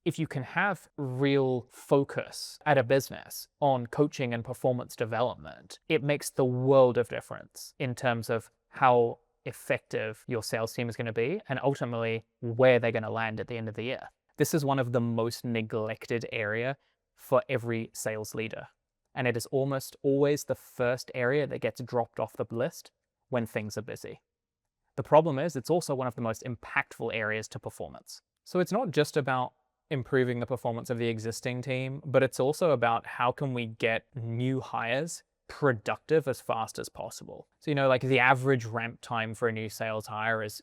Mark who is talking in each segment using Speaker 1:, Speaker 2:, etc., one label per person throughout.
Speaker 1: if you can have real focus at a business on coaching and performance development, it makes the world of difference in terms of how effective your sales team is going to be and ultimately where they're going to land at the end of the year. This is one of the most neglected area for every sales leader. And it is almost always the first area that gets dropped off the list when things are busy. The problem is it's also one of the most impactful areas to performance. So it's not just about improving the performance of the existing team, but it's also about how can we get new hires productive as fast as possible. So, like the average ramp time for a new sales hire is,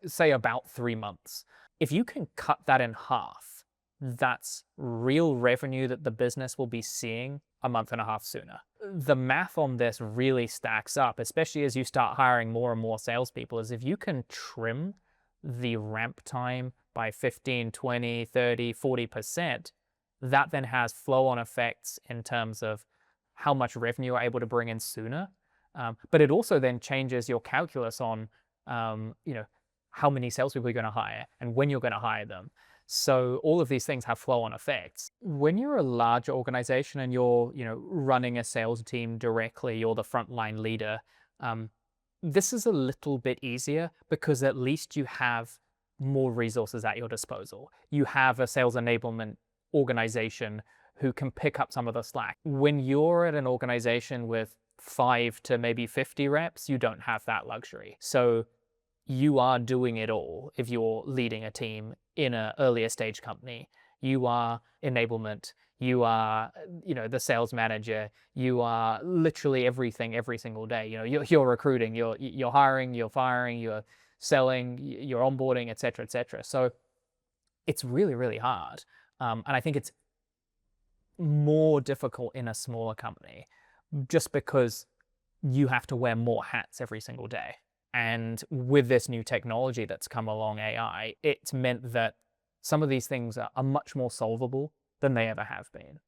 Speaker 1: say about 3 months. If you can cut that in half, that's real revenue that the business will be seeing a month and a half sooner. The math on this really stacks up, especially as you start hiring more and more salespeople, is if you can trim the ramp time by 15, 20, 30, 40%, that then has flow-on effects in terms of how much revenue you're able to bring in sooner. But it also then changes your calculus on, how many salespeople you're going to hire and when you're going to hire them. So all of these things have flow-on effects. When you're a large organization and you're, running a sales team directly, you're the frontline leader, this is a little bit easier because at least you have more resources at your disposal. You have a sales enablement organization who can pick up some of the slack. When you're at an organization with 5 to maybe 50 reps, you don't have that luxury. So you are doing it all if you're leading a team in an earlier stage company. You are enablement, you are, the sales manager, you are literally everything every single day. You're recruiting, you're hiring, you're firing, you're selling, you're onboarding, et cetera, et cetera. So it's really, really hard. And I think it's more difficult in a smaller company just because you have to wear more hats every single day. And with this new technology that's come along, AI, it's meant that some of these things are much more solvable than they ever have been.